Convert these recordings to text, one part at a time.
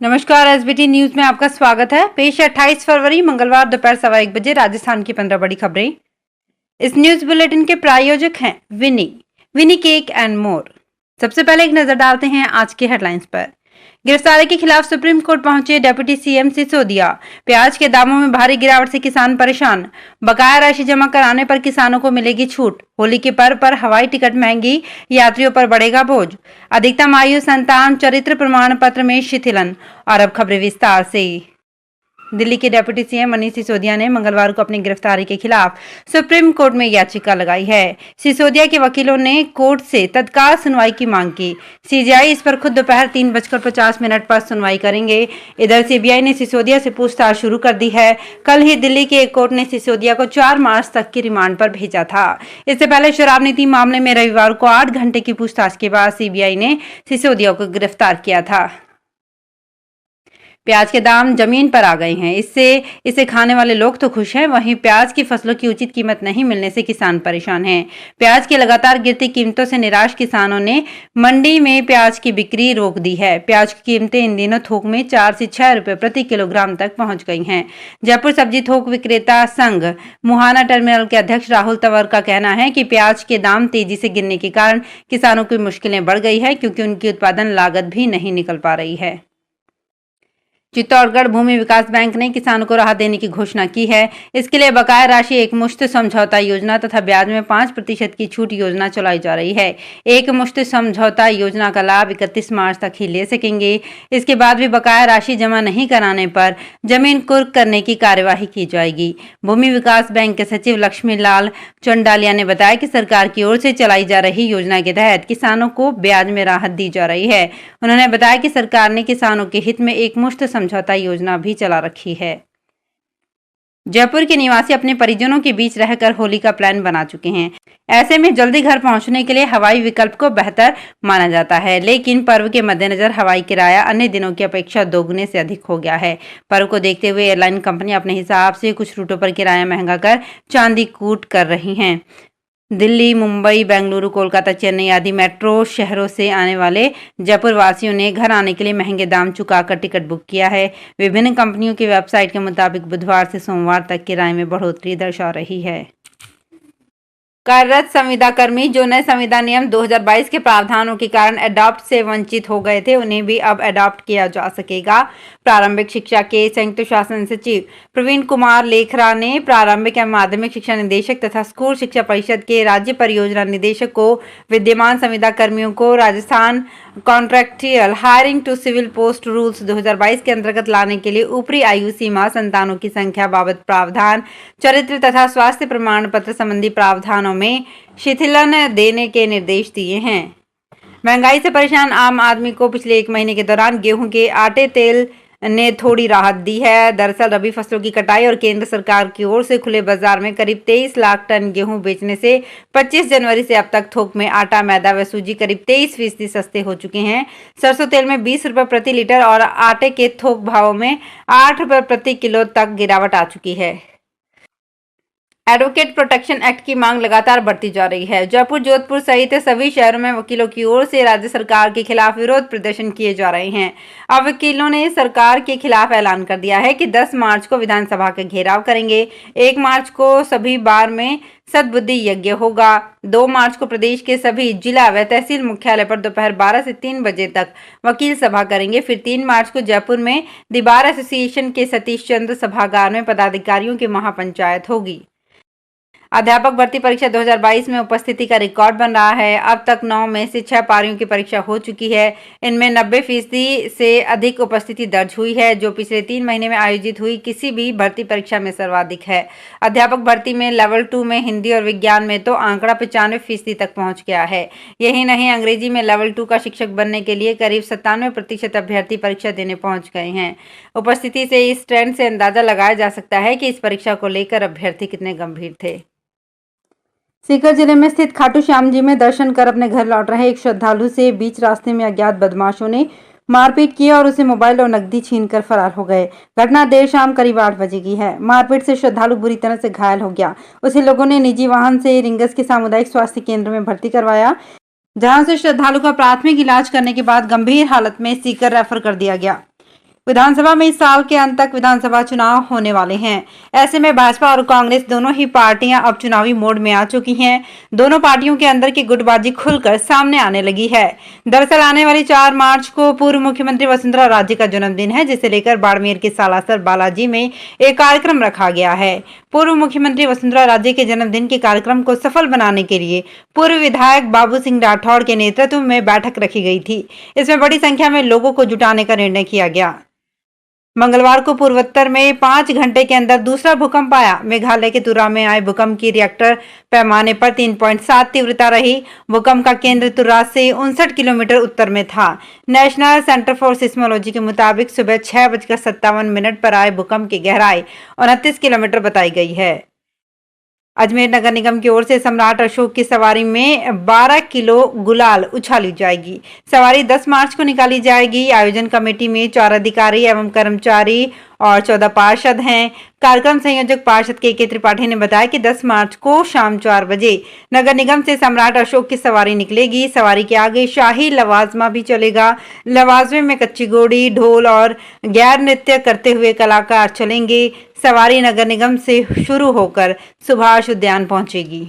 नमस्कार, SBT news में आपका स्वागत है। पेश है 28 फरवरी मंगलवार दोपहर 1:15 बजे राजस्थान की 15 बड़ी खबरें। इस न्यूज बुलेटिन के प्रायोजक हैं विनी केक एंड मोर। सबसे पहले एक नजर डालते हैं आज के हेडलाइंस पर। गिरफ्तारी के खिलाफ सुप्रीम कोर्ट पहुंचे डिप्टी सीएम सिसोदिया। प्याज के दामों में भारी गिरावट से किसान परेशान। बकाया राशि जमा कराने पर किसानों को मिलेगी छूट। होली के पर्व पर हवाई टिकट महंगी, यात्रियों पर बढ़ेगा बोझ। अधिकतम आयु संतान चरित्र प्रमाण पत्र में शिथिलन। और अब खबरें विस्तार से। दिल्ली के डिप्टी सीएम मनीष सिसोदिया ने मंगलवार को अपनी गिरफ्तारी के खिलाफ सुप्रीम कोर्ट में याचिका लगाई है। सिसोदिया के वकीलों ने कोर्ट से तत्काल सुनवाई की मांग की। सीजीआई इस पर खुद दोपहर 3:50 पर सुनवाई करेंगे। इधर सीबीआई ने सिसोदिया से पूछताछ शुरू कर दी है। कल ही दिल्ली के एक कोर्ट ने सिसोदिया को 4 मार्च तक की रिमांड पर भेजा था। इससे पहले शराब नीति मामले में रविवार को 8 घंटे की पूछताछ के बाद सीबीआई ने सिसोदिया को गिरफ्तार किया था। प्याज के दाम जमीन पर आ गए हैं। इससे इसे खाने वाले लोग तो खुश हैं, वहीं प्याज की फसलों की उचित कीमत नहीं मिलने से किसान परेशान हैं। प्याज की लगातार गिरती कीमतों से निराश किसानों ने मंडी में प्याज की बिक्री रोक दी है। प्याज की कीमतें इन दिनों थोक में 4 से 6 रुपए प्रति किलोग्राम तक पहुंच गई हैं। जयपुर सब्जी थोक विक्रेता संघ मुहाना टर्मिनल के अध्यक्ष राहुल तंवर का कहना है कि प्याज के दाम तेजी से गिरने के कारण किसानों की मुश्किलें बढ़ गई है, क्योंकि उनकी उत्पादन लागत भी नहीं निकल पा रही है। चित्तौड़गढ़ भूमि विकास बैंक ने किसानों को राहत देने की घोषणा की है। इसके लिए बकाया राशि एक मुश्त समझौता योजना तथा ब्याज में 5% की छूट योजना चलाई जा रही है। एक मुश्त समझौता योजना का लाभ 31 मार्च तक ही ले सकेंगे। इसके बाद भी बकाया राशि जमा नहीं कराने पर जमीन कुर्क करने की कार्यवाही की जाएगी। भूमि विकास बैंक के सचिव लक्ष्मी लाल चंडालिया ने बताया कि सरकार की ओर से चलाई जा रही योजना के तहत किसानों को ब्याज में राहत दी जा रही है। उन्होंने बताया कि सरकार ने किसानों के हित में एक मुश्त समझौता योजना भी चला रखी है। जयपुर के निवासी अपने परिजनों के बीच रहकर होली का प्लान बना चुके हैं। ऐसे में जल्दी घर पहुंचने के लिए हवाई विकल्प को बेहतर माना जाता है, लेकिन पर्व के मद्देनजर हवाई किराया अन्य दिनों की अपेक्षा दोगुने से अधिक हो गया है। पर्व को देखते हुए एयरलाइन कंपनी अपने हिसाब से कुछ रूटों पर किराया महंगा कर चांदी कूट कर रही हैं। दिल्ली, मुंबई, बेंगलुरु, कोलकाता, चेन्नई आदि मेट्रो शहरों से आने वाले जयपुर वासियों ने घर आने के लिए महंगे दाम चुकाकर टिकट बुक किया है। विभिन्न कंपनियों की वेबसाइट के मुताबिक बुधवार से सोमवार तक किराए में बढ़ोतरी दर्शा रही है। कार्यरत संविदा कर्मी जो नए संविदा नियम 2022 के प्रावधानों के कारण एडॉप्ट से वंचित हो गए थे, उन्हें भी अब एडॉप्ट किया जा सकेगा। प्रारंभिक शिक्षा के संयुक्त शासन सचिव प्रवीण कुमार लेखरा ने प्रारंभिक एवं माध्यमिक शिक्षा निदेशक तथा स्कूल शिक्षा परिषद के राज्य परियोजना निदेशक को विद्यमान संविदा कर्मियों को Rajasthan contractual hiring to civil post rules 2022 के अंतर्गत लाने के लिए ऊपरी आयु सीमा, संतानों की संख्या बाबत प्रावधान, चरित्र तथा स्वास्थ्य प्रमाण पत्र संबंधी प्रावधानों में शिथिलन देने के निर्देश दिए हैं। महंगाई से परेशान आम आदमी को पिछले 1 महीने के दौरान गेहूं के आटे तेल ने थोड़ी राहत दी है। दरअसल रबी फसलों की कटाई और केंद्र सरकार की ओर से खुले बाजार में करीब 23 लाख टन गेहूं बेचने से 25 जनवरी से अब तक थोक में आटा, मैदा व सूजी करीब 23% सस्ते हो चुके हैं। सरसों तेल में 20 रुपये प्रति लीटर और आटे के थोक भावों में 8 रुपये प्रति किलो तक गिरावट आ चुकी है। एडवोकेट प्रोटेक्शन एक्ट की मांग लगातार बढ़ती जा रही है। जयपुर, जोधपुर सहित सभी शहरों में वकीलों की ओर से राज्य सरकार के खिलाफ विरोध प्रदर्शन किए जा रहे हैं। अब वकीलों ने सरकार के खिलाफ ऐलान कर दिया है कि 10 मार्च को विधानसभा का घेराव करेंगे। 1 मार्च को सभी बार में सद्बुद्धि यज्ञ होगा। 2 मार्च को प्रदेश के सभी जिला व तहसील मुख्यालय पर दोपहर 12 से 3 बजे तक वकील सभा करेंगे। फिर 3 मार्च को जयपुर में द बार एसोसिएशन के सतीश चंद्र सभागार में पदाधिकारियों की महापंचायत होगी। अध्यापक भर्ती परीक्षा 2022 में उपस्थिति का रिकॉर्ड बन रहा है। अब तक 9 में से 6 पारियों की परीक्षा हो चुकी है। इनमें 90% से अधिक उपस्थिति दर्ज हुई है, जो पिछले 3 महीने में आयोजित हुई किसी भी भर्ती परीक्षा में सर्वाधिक है। अध्यापक भर्ती में लेवल 2 में हिंदी और विज्ञान में तो आंकड़ा 95% तक पहुंच गया है। यही नहीं, अंग्रेजी में लेवल 2 का शिक्षक बनने के लिए करीब 97% अभ्यर्थी परीक्षा देने पहुंच गए हैं। उपस्थिति से इस ट्रेंड से अंदाजा लगाया जा सकता है कि इस परीक्षा को लेकर अभ्यर्थी कितने गंभीर थे। सीकर जिले में स्थित खाटू श्याम जी में दर्शन कर अपने घर लौट रहे एक श्रद्धालु से बीच रास्ते में अज्ञात बदमाशों ने मारपीट की और उसे मोबाइल और नकदी छीनकर फरार हो गए। घटना देर शाम करीब 8 बजे की है। मारपीट से श्रद्धालु बुरी तरह से घायल हो गया। उसे लोगों ने निजी वाहन से रिंगस के सामुदायिक स्वास्थ्य केंद्र में भर्ती करवाया, जहां से श्रद्धालु का प्राथमिक इलाज करने के बाद गंभीर हालत में सीकर रेफर कर दिया गया। विधानसभा में इस साल के अंत तक विधानसभा चुनाव होने वाले हैं। ऐसे में भाजपा और कांग्रेस दोनों ही पार्टियां अब चुनावी मोड में आ चुकी हैं। दोनों पार्टियों के अंदर की गुटबाजी खुलकर सामने आने लगी है। दरअसल आने वाली 4 मार्च को पूर्व मुख्यमंत्री वसुंधरा राजे का जन्मदिन है, जिसे लेकर बाड़मेर के सालासर बालाजी में एक कार्यक्रम रखा गया है। पूर्व मुख्यमंत्री वसुंधरा राजे के जन्मदिन के कार्यक्रम को सफल बनाने के लिए पूर्व विधायक बाबू सिंह राठौड़ के नेतृत्व में बैठक रखी गई थी। इसमें बड़ी संख्या में लोगों को जुटाने का निर्णय किया गया। मंगलवार को पूर्वोत्तर में 5 घंटे के अंदर दूसरा भूकंप आया। मेघालय के तुरा में आए भूकंप की रिएक्टर पैमाने पर 3.7 तीव्रता रही। भूकंप का केंद्र तुरा से 59 किलोमीटर उत्तर में था। नेशनल सेंटर फॉर सिस्मोलॉजी के मुताबिक सुबह 6:57 पर आए भूकंप की गहराई 29 किलोमीटर बताई गई है। अजमेर नगर निगम की ओर से सम्राट अशोक की सवारी में 12 किलो गुलाल उछाली जाएगी। सवारी 10 मार्च को निकाली जाएगी। आयोजन कमेटी में 4 अधिकारी एवं कर्मचारी और 14 पार्षद हैं। कार्यक्रम संयोजक पार्षद के त्रिपाठी ने बताया कि 10 मार्च को शाम 4 बजे नगर निगम से सम्राट अशोक की सवारी निकलेगी। सवारी के आगे शाही लवाजमा भी चलेगा। लवाजमे में कच्ची घोड़ी, ढोल और गैर नृत्य करते हुए कलाकार चलेंगे। सवारी नगर निगम से शुरू होकर सुभाष उद्यान पहुंचेगी।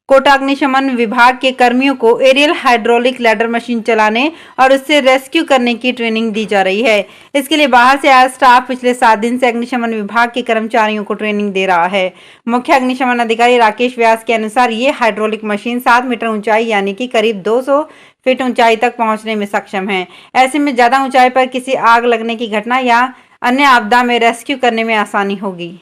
कोटा अग्निशमन विभाग के कर्मियों को एरियल हाइड्रोलिक लैडर मशीन चलाने और उससे रेस्क्यू करने की ट्रेनिंग दी जा रही है। इसके लिए बाहर से आया स्टाफ पिछले 7 दिन से अग्निशमन विभाग के कर्मचारियों को ट्रेनिंग दे रहा है। मुख्य अग्निशमन अधिकारी राकेश व्यास के अनुसार ये हाइड्रोलिक मशीन 7 मीटर ऊंचाई यानी कि करीब 200 फीट ऊंचाई तक पहुंचने में सक्षम है। ऐसे में ज्यादा ऊंचाई पर किसी आग लगने की घटना या अन्य आपदा में रेस्क्यू करने में आसानी होगी।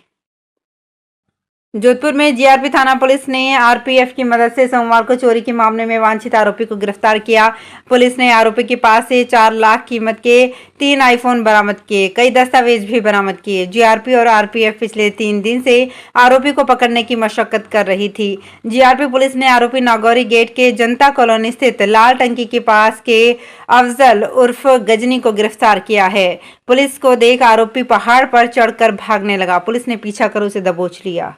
जोधपुर में जीआरपी थाना पुलिस ने आरपीएफ की मदद से सोमवार को चोरी के मामले में वांछित आरोपी को गिरफ्तार किया। पुलिस ने आरोपी के पास से 4 लाख कीमत के 3 आईफोन बरामद किए। कई दस्तावेज भी बरामद किए। जीआरपी और आरपीएफ पिछले 3 दिन से आरोपी को पकड़ने की मशक्कत कर रही थी। जीआरपी पुलिस ने आरोपी नागौरी गेट के जनता कॉलोनी स्थित लाल टंकी के पास के अफजल उर्फ गजनी को गिरफ्तार किया है। पुलिस को देख आरोपी पहाड़ पर चढ़कर भागने लगा। पुलिस ने पीछा कर उसे दबोच लिया।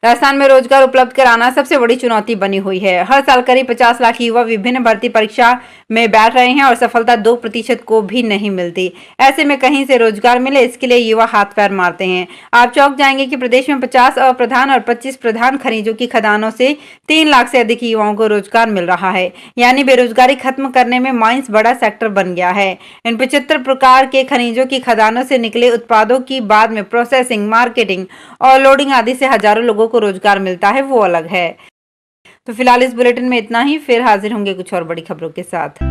राजस्थान में रोजगार उपलब्ध कराना सबसे बड़ी चुनौती बनी हुई है। हर साल करीब 50 लाख युवा विभिन्न भर्ती परीक्षा में बैठ रहे हैं और सफलता 2% को भी नहीं मिलती। ऐसे में कहीं से रोजगार मिले, इसके लिए युवा हाथ पैर मारते हैं। आप चौंक जाएंगे कि प्रदेश में 50 अप्रधान और 25 प्रधान खनिजों की खदानों से 3 लाख से अधिक युवाओं को रोजगार मिल रहा है। यानी बेरोजगारी खत्म करने में माइंस बड़ा सेक्टर बन गया है। इन 75 प्रकार के खनिजों की खदानों से निकले उत्पादों की बाद में प्रोसेसिंग, मार्केटिंग और लोडिंग आदि से हजारों लोगों को रोजगार मिलता है, वो अलग है। तो फिलहाल इस बुलेटिन में इतना ही। फिर हाजिर होंगे कुछ और बड़ी खबरों के साथ।